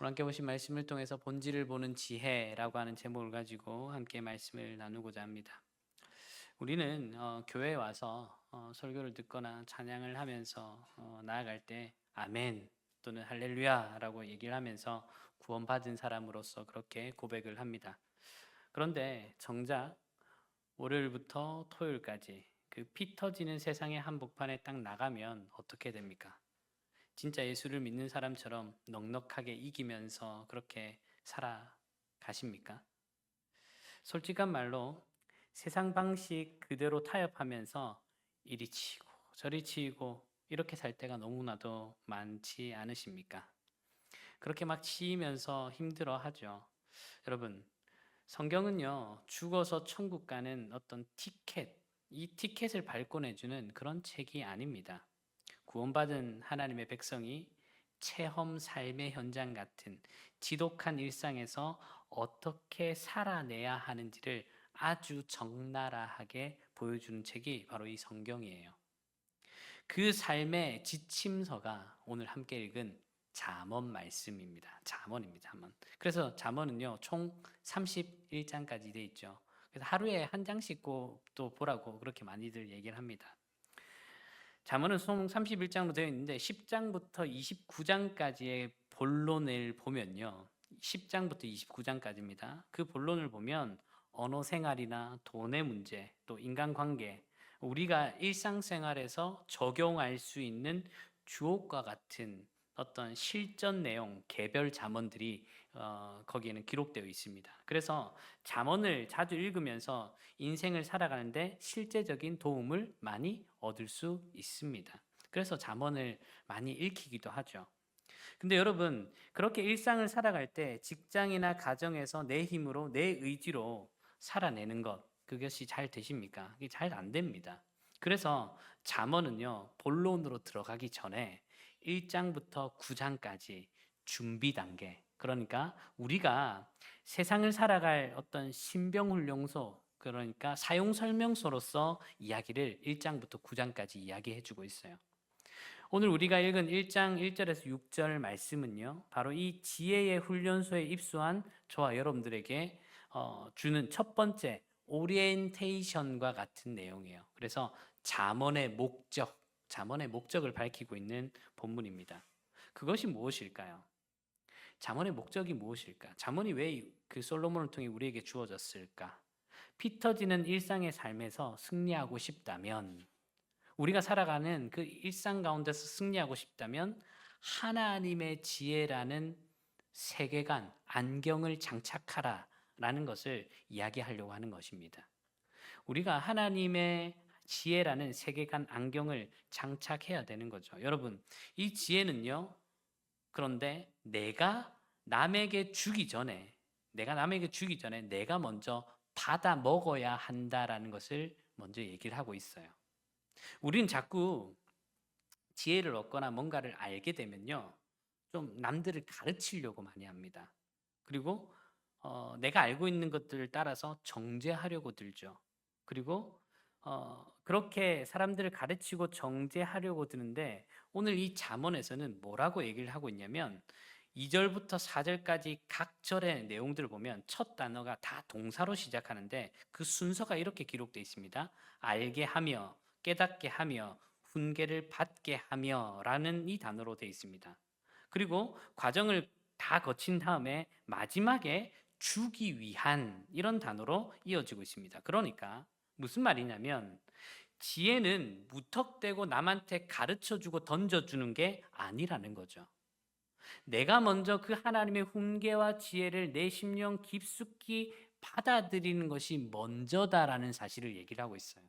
오늘 함께 보신 말씀을 통해서 본질을 보는 지혜라고 하는 제목을 가지고 함께 말씀을 나누고자 합니다. 우리는 교회에 와서 설교를 듣거나 찬양을 하면서 나아갈 때 아멘 또는 할렐루야라고 얘기를 하면서 구원받은 사람으로서 그렇게 고백을 합니다. 그런데 정작 월요일부터 토요일까지 그 피 터지는 세상의 한복판에 딱 나가면 어떻게 됩니까? 진짜 예수를 믿는 사람처럼 넉넉하게 이기면서 그렇게 살아가십니까? 솔직한 말로 세상 방식 그대로 타협하면서 이리 치이고 저리 치이고 이렇게 살 때가 너무나도 많지 않으십니까? 그렇게 막 치이면서 힘들어 하죠. 여러분, 성경은요, 죽어서 천국 가는 어떤 티켓, 이 티켓을 발권해주는 그런 책이 아닙니다. 구원받은 하나님의 백성이 체험 삶의 현장 같은 지독한 일상에서 어떻게 살아내야 하는지를 아주 적나라하게 보여주는 책이 바로 이 성경이에요. 그 삶의 지침서가 오늘 함께 읽은 잠언 말씀입니다. 잠언입니다. 잠언. 그래서 잠언은요, 총 31장까지 돼 있죠. 그래서 하루에 한 장씩 또 보라고 그렇게 많이들 얘기를 합니다. 잠언은 총 31장으로 되어 있는데 10장부터 29장까지의 본론을 보면요. 10장부터 29장까지입니다. 그 본론을 보면 언어 생활이나 돈의 문제, 또 인간관계, 우리가 일상생활에서 적용할 수 있는 주옥과 같은 어떤 실전 내용, 개별 잠언들이 거기에는 기록되어 있습니다. 그래서 잠언을 자주 읽으면서 인생을 살아가는데 실제적인 도움을 많이 얻을 수 있습니다. 그래서 잠언을 많이 읽히기도 하죠. 근데 여러분, 그렇게 일상을 살아갈 때 직장이나 가정에서 내 힘으로, 내 의지로 살아내는 것, 그것이 잘 되십니까? 이게 잘 안 됩니다. 그래서 잠언은요, 본론으로 들어가기 전에 1장부터 9장까지 준비 단계, 그러니까 우리가 세상을 살아갈 어떤 신병훈련소, 그러니까 사용 설명서로서 이야기를 1장부터 9장까지 이야기해 주고 있어요. 오늘 우리가 읽은 1장 1절에서 6절 말씀은요, 바로 이 지혜의 훈련소에 입소한 저와 여러분들에게 주는 첫 번째 오리엔테이션과 같은 내용이에요. 그래서 잠언의 목적을 밝히고 있는 본문입니다. 그것이 무엇일까요? 잠언의 목적이 무엇일까? 잠언이 왜 그 솔로몬을 통해 우리에게 주어졌을까? 피 터지는 일상의 삶에서 승리하고 싶다면, 우리가 살아가는 그 일상 가운데서 승리하고 싶다면 하나님의 지혜라는 세계관, 안경을 장착하라라는 것을 이야기하려고 하는 것입니다. 우리가 하나님의 지혜라는 세계관 안경을 장착해야 되는 거죠. 여러분, 이 지혜는요, 그런데 내가 남에게 주기 전에 내가 먼저 받아 먹어야 한다라는 것을 먼저 얘기를 하고 있어요. 우리는 자꾸 지혜를 얻거나 뭔가를 알게 되면요, 좀 남들을 가르치려고 많이 합니다. 그리고 내가 알고 있는 것들을 따라서 정죄하려고 들죠. 그리고 그렇게 사람들을 가르치고 정죄하려고 드는데, 오늘 이 잠언에서는 뭐라고 얘기를 하고 있냐면 2절부터 4절까지 각 절의 내용들을 보면 첫 단어가 다 동사로 시작하는데 그 순서가 이렇게 기록되어 있습니다. 알게 하며, 깨닫게 하며, 훈계를 받게 하며라는 이 단어로 되어 있습니다. 그리고 과정을 다 거친 다음에 마지막에 주기 위한 이런 단어로 이어지고 있습니다. 그러니까 무슨 말이냐면 지혜는 무턱대고 남한테 가르쳐주고 던져주는 게 아니라는 거죠. 내가 먼저 그 하나님의 훈계와 지혜를 내 심령 깊숙이 받아들이는 것이 먼저다라는 사실을 얘기를 하고 있어요.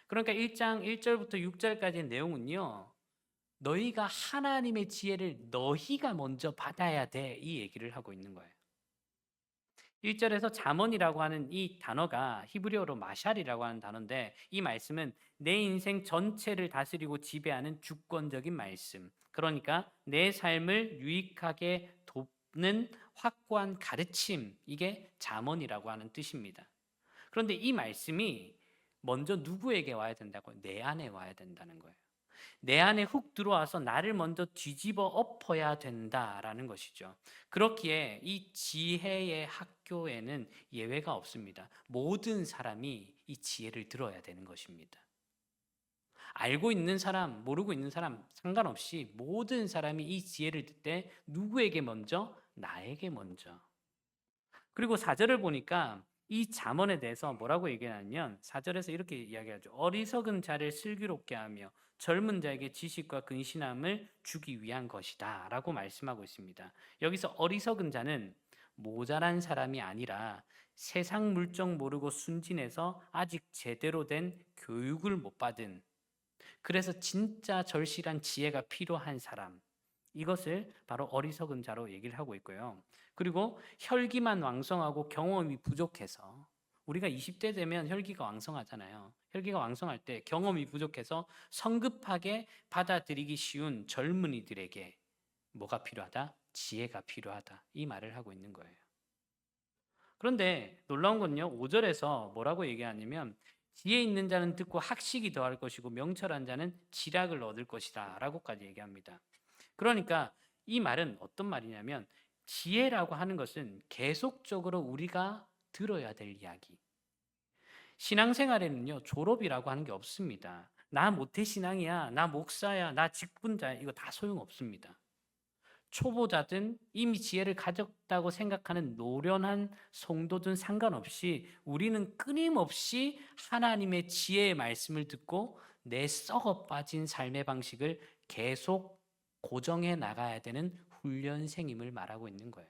그러니까 1장 1절부터 6절까지의 내용은요, 너희가 하나님의 지혜를 너희가 먼저 받아야 돼, 이 얘기를 하고 있는 거예요. 1절에서 잠언이라고 하는 이 단어가 히브리어로 마샬이라고 하는 단어인데, 이 말씀은 내 인생 전체를 다스리고 지배하는 주권적인 말씀, 그러니까 내 삶을 유익하게 돕는 확고한 가르침, 이게 잠언이라고 하는 뜻입니다. 그런데 이 말씀이 먼저 누구에게 와야 된다고? 내 안에 와야 된다는 거예요. 내 안에 훅 들어와서 나를 먼저 뒤집어 엎어야 된다라는 것이죠. 그렇기에 이 지혜의 학교에는 예외가 없습니다. 모든 사람이 이 지혜를 들어야 되는 것입니다. 알고 있는 사람, 모르고 있는 사람 상관없이 모든 사람이 이 지혜를 듣때 누구에게 먼저? 나에게 먼저. 그리고 4절을 보니까 이 잠언에 대해서 뭐라고 얘기하냐면 4절에서 이렇게 이야기하죠. 어리석은 자를 슬기롭게 하며 젊은 자에게 지식과 근신함을 주기 위한 것이다 라고 말씀하고 있습니다. 여기서 어리석은 자는 모자란 사람이 아니라 세상 물정 모르고 순진해서 아직 제대로 된 교육을 못 받은, 그래서 진짜 절실한 지혜가 필요한 사람, 이것을 바로 어리석은 자로 얘기를 하고 있고요. 그리고 혈기만 왕성하고 경험이 부족해서, 우리가 20대 되면 혈기가 왕성하잖아요. 혈기가 왕성할 때 경험이 부족해서 성급하게 받아들이기 쉬운 젊은이들에게 뭐가 필요하다? 지혜가 필요하다. 이 말을 하고 있는 거예요. 그런데 놀라운 건요, 5절에서 뭐라고 얘기하냐면 지혜 있는 자는 듣고 학식이 더할 것이고 명철한 자는 지략을 얻을 것이다 라고까지 얘기합니다. 그러니까 이 말은 어떤 말이냐면 지혜라고 하는 것은 계속적으로 우리가 들어야 될 이야기. 신앙생활에는요, 졸업이라고 하는 게 없습니다. 나 모태신앙이야, 나 목사야, 나 직분자야, 이거 다 소용없습니다. 초보자든 이미 지혜를 가졌다고 생각하는 노련한 성도든 상관없이 우리는 끊임없이 하나님의 지혜의 말씀을 듣고 내 썩어 빠진 삶의 방식을 계속 고정해 나가야 되는 훈련생임을 말하고 있는 거예요.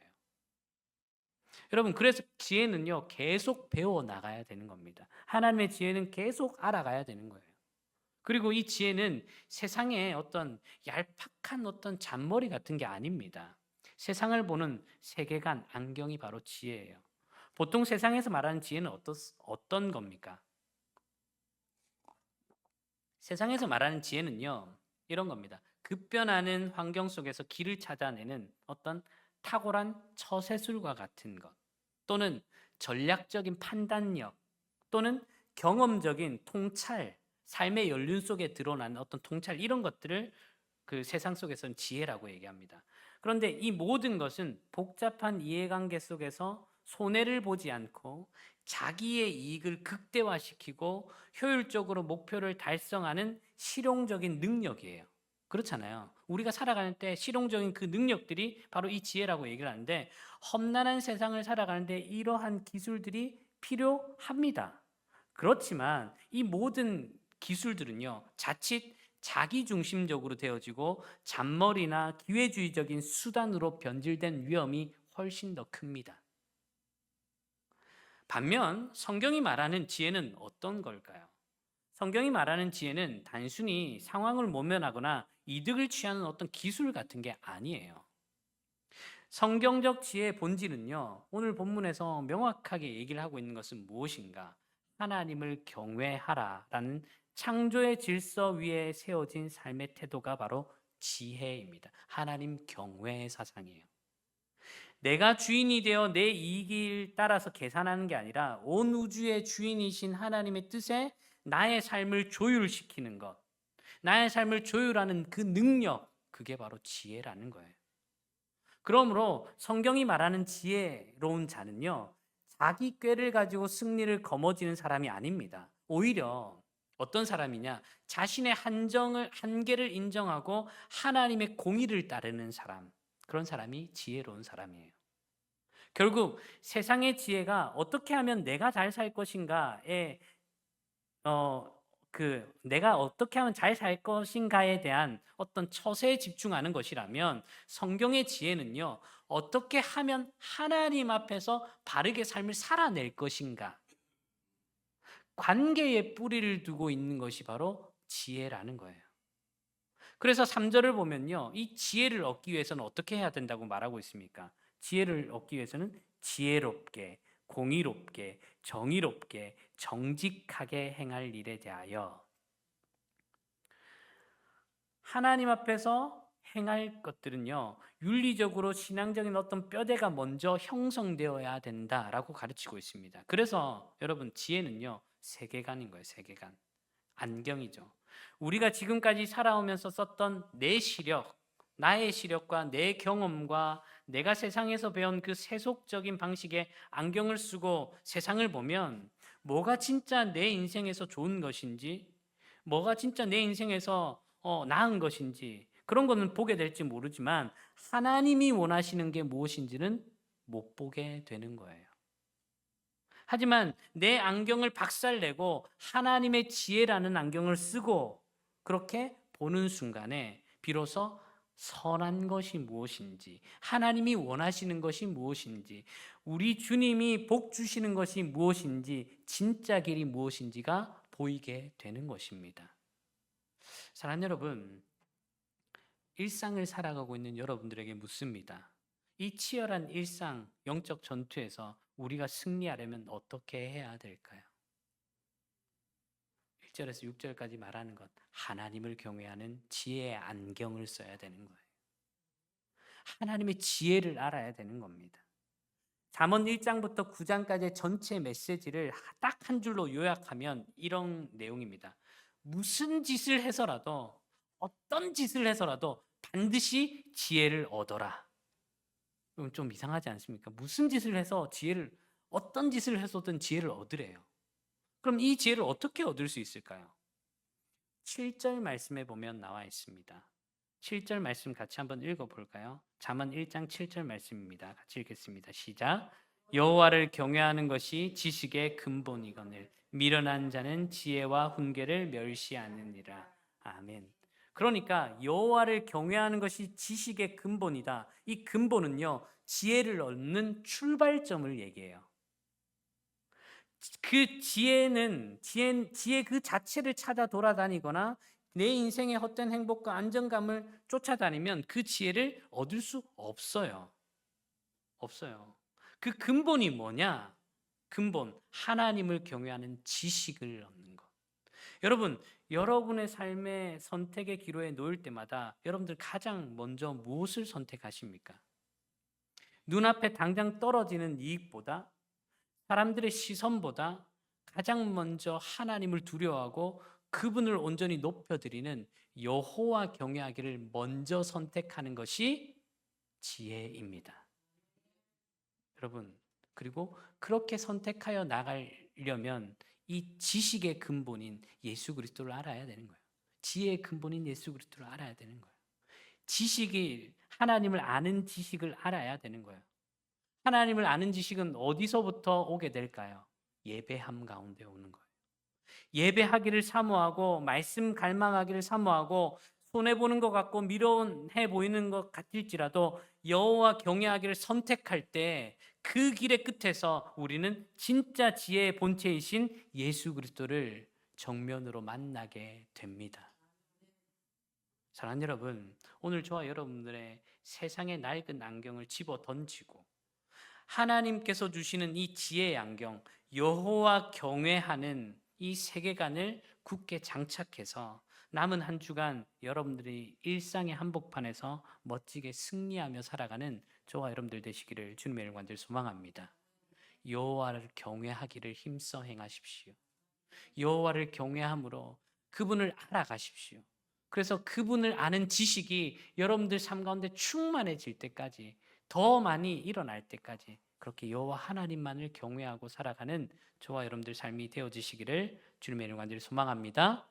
여러분, 그래서 지혜는요, 계속 배워 나가야 되는 겁니다. 하나님의 지혜는 계속 알아가야 되는 거예요. 그리고 이 지혜는 세상의 어떤 얄팍한 어떤 잔머리 같은 게 아닙니다. 세상을 보는 세계관, 안경이 바로 지혜예요. 보통 세상에서 말하는 지혜는 어떤 겁니까? 세상에서 말하는 지혜는요, 이런 겁니다. 급변하는 환경 속에서 길을 찾아내는 어떤 탁월한 처세술과 같은 것, 또는 전략적인 판단력, 또는 경험적인 통찰, 삶의 연륜 속에 드러나는 어떤 통찰, 이런 것들을 그 세상 속에서는 지혜라고 얘기합니다. 그런데 이 모든 것은 복잡한 이해관계 속에서 손해를 보지 않고 자기의 이익을 극대화시키고 효율적으로 목표를 달성하는 실용적인 능력이에요. 그렇잖아요. 우리가 살아가는 때 실용적인 그 능력들이 바로 이 지혜라고 얘기를 하는데, 험난한 세상을 살아가는데 이러한 기술들이 필요합니다. 그렇지만 이 모든 기술들은요, 자칫 자기중심적으로 되어지고 잔머리나 기회주의적인 수단으로 변질된 위험이 훨씬 더 큽니다. 반면 성경이 말하는 지혜는 어떤 걸까요? 성경이 말하는 지혜는 단순히 상황을 모면하거나 이득을 취하는 어떤 기술 같은 게 아니에요. 성경적 지혜의 본질은요, 오늘 본문에서 명확하게 얘기를 하고 있는 것은 무엇인가? 하나님을 경외하라라는 창조의 질서 위에 세워진 삶의 태도가 바로 지혜입니다. 하나님 경외의 사상이에요. 내가 주인이 되어 내 이익을 따라서 계산하는 게 아니라 온 우주의 주인이신 하나님의 뜻에 나의 삶을 조율시키는 것, 나의 삶을 조율하는 그 능력, 그게 바로 지혜라는 거예요. 그러므로 성경이 말하는 지혜로운 자는요, 자기 꾀를 가지고 승리를 거머쥐는 사람이 아닙니다. 오히려 어떤 사람이냐? 자신의 한계를 인정하고 하나님의 공의를 따르는 사람. 그런 사람이 지혜로운 사람이에요. 결국 세상의 지혜가 어떻게 하면 내가 잘 살 것인가에 내가 어떻게 하면 잘 살 것인가에 대한 어떤 처세에 집중하는 것이라면, 성경의 지혜는요, 어떻게 하면 하나님 앞에서 바르게 삶을 살아낼 것인가, 관계에 뿌리를 두고 있는 것이 바로 지혜라는 거예요. 그래서 3절을 보면요, 이 지혜를 얻기 위해서는 어떻게 해야 된다고 말하고 있습니까? 지혜를 얻기 위해서는 지혜롭게, 공의롭게, 정의롭게, 정직하게 행할 일에 대하여 하나님 앞에서 행할 것들은요, 윤리적으로 신앙적인 어떤 뼈대가 먼저 형성되어야 된다라고 가르치고 있습니다. 그래서 여러분, 지혜는요, 세계관인 거예요. 세계관. 안경이죠. 우리가 지금까지 살아오면서 썼던 내 시력, 나의 시력과 내 경험과 내가 세상에서 배운 그 세속적인 방식의 안경을 쓰고 세상을 보면 뭐가 진짜 내 인생에서 좋은 것인지, 뭐가 진짜 내 인생에서 나은 것인지 그런 거는 보게 될지 모르지만 하나님이 원하시는 게 무엇인지는 못 보게 되는 거예요. 하지만 내 안경을 박살내고 하나님의 지혜라는 안경을 쓰고 그렇게 보는 순간에 비로소 선한 것이 무엇인지, 하나님이 원하시는 것이 무엇인지, 우리 주님이 복 주시는 것이 무엇인지, 진짜 길이 무엇인지가 보이게 되는 것입니다. 사랑하는 여러분, 일상을 살아가고 있는 여러분들에게 묻습니다. 이 치열한 일상, 영적 전투에서 우리가 승리하려면 어떻게 해야 될까요? 1절에서 6절까지 말하는 것, 하나님을 경외하는 지혜의 안경을 써야 되는 거예요. 하나님의 지혜를 알아야 되는 겁니다. 잠언 1장부터 9장까지의 전체 메시지를 딱 한 줄로 요약하면 이런 내용입니다. 무슨 짓을 해서라도, 어떤 짓을 해서라도 반드시 지혜를 얻어라. 좀 이상하지 않습니까? 무슨 짓을 해서 어떤 짓을 해서든 지혜를 얻으래요. 그럼 이 지혜를 어떻게 얻을 수 있을까요? 7절 말씀에 보면 나와 있습니다. 7절 말씀 같이 한번 읽어볼까요? 잠언 1장 7절 말씀입니다. 같이 읽겠습니다. 시작. 여호와를 경외하는 것이 지식의 근본이거늘 미련한 자는 지혜와 훈계를 멸시하느니라. 아멘. 그러니까 여호와를 경외하는 것이 지식의 근본이다. 이 근본은요, 지혜를 얻는 출발점을 얘기해요. 그 지혜 그 자체를 찾아 돌아다니거나 내 인생의 헛된 행복과 안정감을 쫓아다니면 그 지혜를 얻을 수 없어요. 없어요. 그 근본이 뭐냐? 근본, 하나님을 경외하는 지식을 얻는 것. 여러분, 여러분의 삶의 선택의 기로에 놓일 때마다 여러분들 가장 먼저 무엇을 선택하십니까? 눈앞에 당장 떨어지는 이익보다, 사람들의 시선보다 가장 먼저 하나님을 두려워하고 그분을 온전히 높여드리는 여호와 경외하기를 먼저 선택하는 것이 지혜입니다. 여러분, 그리고 그렇게 선택하여 나가려면 이 지식의 근본인 예수 그리스도를 알아야 되는 거예요. 지혜의 근본인 예수 그리스도를 알아야 되는 거예요. 지식이 하나님을 아는 지식을 알아야 되는 거예요. 하나님을 아는 지식은 어디서부터 오게 될까요? 예배함 가운데 오는 거예요. 예배하기를 사모하고 말씀 갈망하기를 사모하고 손해보는 것 같고 미련해 보이는 것 같을지라도 여호와 경외하기를 선택할 때 그 길의 끝에서 우리는 진짜 지혜의 본체이신 예수 그리스도를 정면으로 만나게 됩니다. 사랑하는 여러분, 오늘 저와 여러분들의 세상의 낡은 안경을 집어 던지고 하나님께서 주시는 이 지혜의 안경, 여호와 경외하는 이 세계관을 굳게 장착해서 남은 한 주간 여러분들이 일상의 한복판에서 멋지게 승리하며 살아가는 저와 여러분들 되시기를 주님의 이름으로 간절히 소망합니다. 여호와를 경외하기를 힘써 행하십시오. 여호와를 경외함으로 그분을 알아가십시오. 그래서 그분을 아는 지식이 여러분들 삶 가운데 충만해질 때까지, 더 많이 일어날 때까지 그렇게 여호와 하나님만을 경외하고 살아가는 저와 여러분들 삶이 되어지시기를 주님의 이름으로 간절히 소망합니다.